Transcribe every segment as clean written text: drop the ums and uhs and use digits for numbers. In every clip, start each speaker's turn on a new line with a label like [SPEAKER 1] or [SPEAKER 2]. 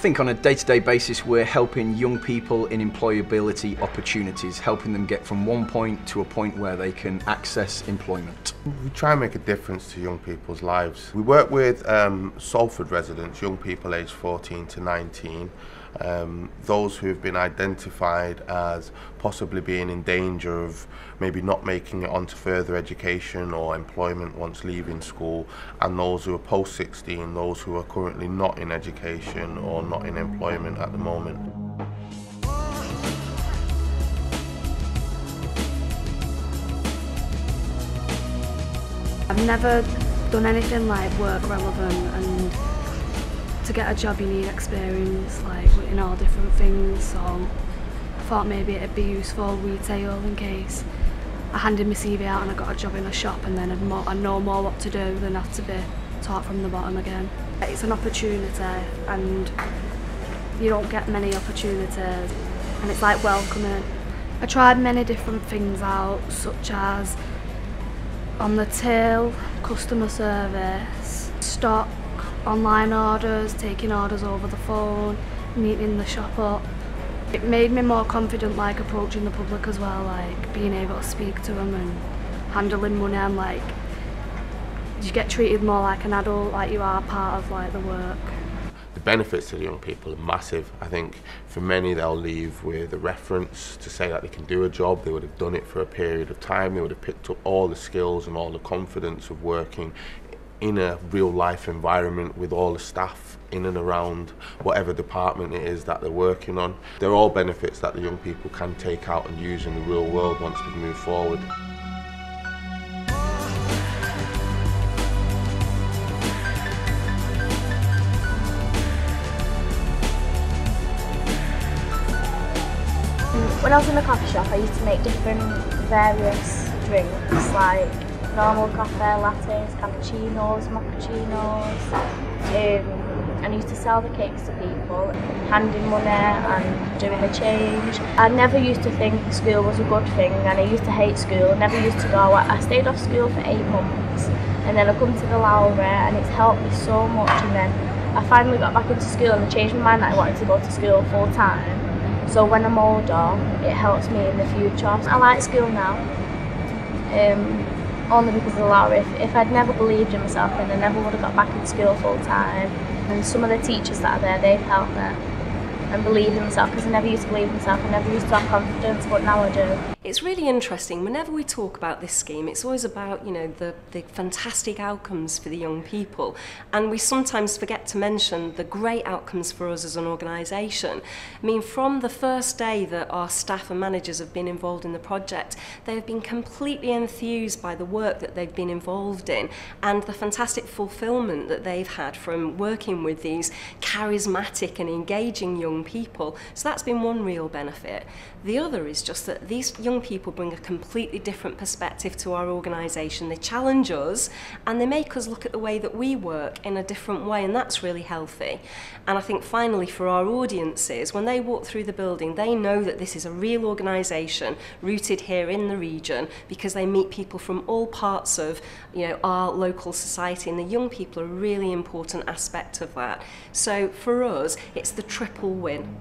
[SPEAKER 1] think on a day-to-day basis we're helping young people in employability opportunities, helping them get from one point to a point where they can access employment.
[SPEAKER 2] We try and make a difference to young people's lives. We work with Salford residents, young people aged 14 to 19, those who have been identified as possibly being in danger of maybe not making it onto further education or employment once leaving school, and those who are post 16, those who are currently not in education or not in employment at the moment.
[SPEAKER 3] I've never done anything like work relevant, and to get a job you need experience like in all different things, so I thought maybe it'd be useful retail in case I handed my CV out and I got a job in a shop, and then I'd know more what to do than have to be taught from the bottom again. It's an opportunity and you don't get many opportunities, and it's like welcoming. I tried many different things out, such as on the till, customer service, stock, online orders, taking orders over the phone, meeting the shop up. It made me more confident like approaching the public as well, like being able to speak to them and handling money, and like you get treated more like an adult, like you are part of like the work.
[SPEAKER 2] The benefits to the young people are massive. I think for many they'll leave with a reference to say that they can do a job, they would have done it for a period of time, they would have picked up all the skills and all the confidence of working in a real life environment with all the staff in and around whatever department it is that they're working on. They're all benefits that the young people can take out and use in the real world once they've moved forward.
[SPEAKER 4] When I was in the coffee shop, I used to make different various drinks like normal coffee, lattes, cappuccinos, mochachinos. And I used to sell the cakes to people, handing money and doing the change. I never used to think school was a good thing, and I used to hate school. I never used to go. I stayed off school for 8 months, and then I come to the Lowry, and it's helped me so much. And then I finally got back into school, and I changed my mind that I wanted to go to school full time. So when I'm older, it helps me in the future. I like school now, only because of the Lowry. If I'd never believed in myself, then I never would have got back into school full time. And some of the teachers that are there, they've helped me and believe in myself, because I never used to believe in myself, I never used to have confidence, but now I do.
[SPEAKER 5] It's really interesting. Whenever we talk about this scheme, it's always about, you know, the fantastic outcomes for the young people, and we sometimes forget to mention the great outcomes for us as an organisation. I mean, from the first day that our staff and managers have been involved in the project, they have been completely enthused by the work that they've been involved in and the fantastic fulfilment that they've had from working with these charismatic and engaging young people. So that's been one real benefit. The other is just that these young people bring a completely different perspective to our organisation. They challenge us and they make us look at the way that we work in a different way, and that's really healthy. And I think finally for our audiences, when they walk through the building, they know that this is a real organisation rooted here in the region, because they meet people from all parts of, you know, our local society, and the young people are a really important aspect of that. So for us, it's the triple win.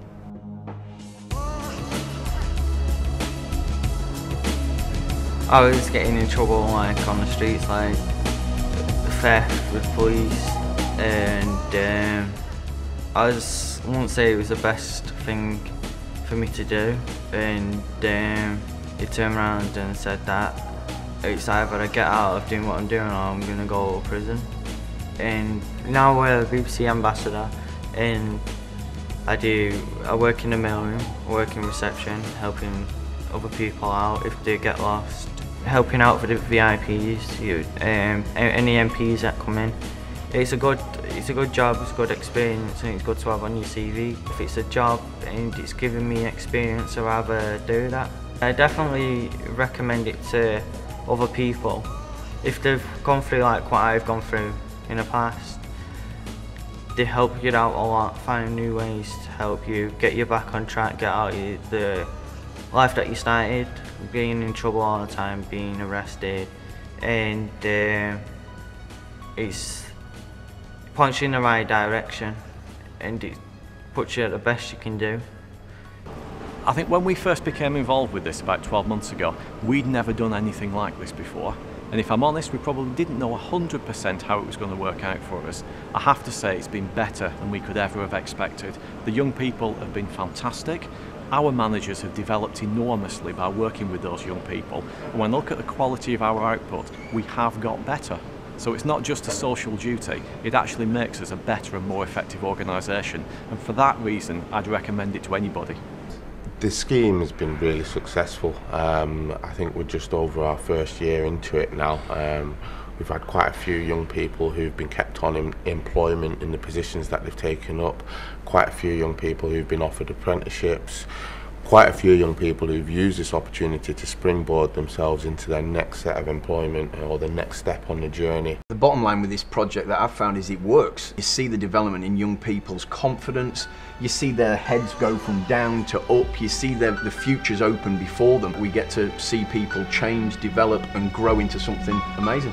[SPEAKER 6] I was getting in trouble like on the streets, like theft with police, and I won't say it was the best thing for me to do, and he turned around and said that it's either I get out of doing what I'm doing or I'm going to go to prison. And now we're a BBC ambassador, and I work in the mailroom, I work in reception, helping other people out if they get lost, helping out for the VIPs, any MPs that come in. It's a good job, it's a good experience, and it's good to have on your CV. If it's a job and it's giving me experience, I'd rather do that. I definitely recommend it to other people if they've gone through like what I've gone through in the past. They help you out a lot, find new ways to help you, get you back on track, get out of the life that you started, being in trouble all the time, being arrested, and it's points you in the right direction, and puts you at the best you can do.
[SPEAKER 7] I think when we first became involved with this about 12 months ago, we'd never done anything like this before. And if I'm honest, we probably didn't know 100% how it was going to work out for us. I have to say it's been better than we could ever have expected. The young people have been fantastic. Our managers have developed enormously by working with those young people. And when I look at the quality of our output, we have got better. So it's not just a social duty, it actually makes us a better and more effective organisation. And for that reason, I'd recommend it to anybody.
[SPEAKER 2] This scheme has been really successful. I think we're just over our first year into it now. We've had quite a few young people who've been kept on in employment in the positions that they've taken up, quite a few young people who've been offered apprenticeships, quite a few young people who've used this opportunity to springboard themselves into their next set of employment or the next step on the journey.
[SPEAKER 1] The bottom line with this project that I've found is it works. You see the development in young people's confidence, you see their heads go from down to up, you see the futures open before them. We get to see people change, develop and grow into something amazing.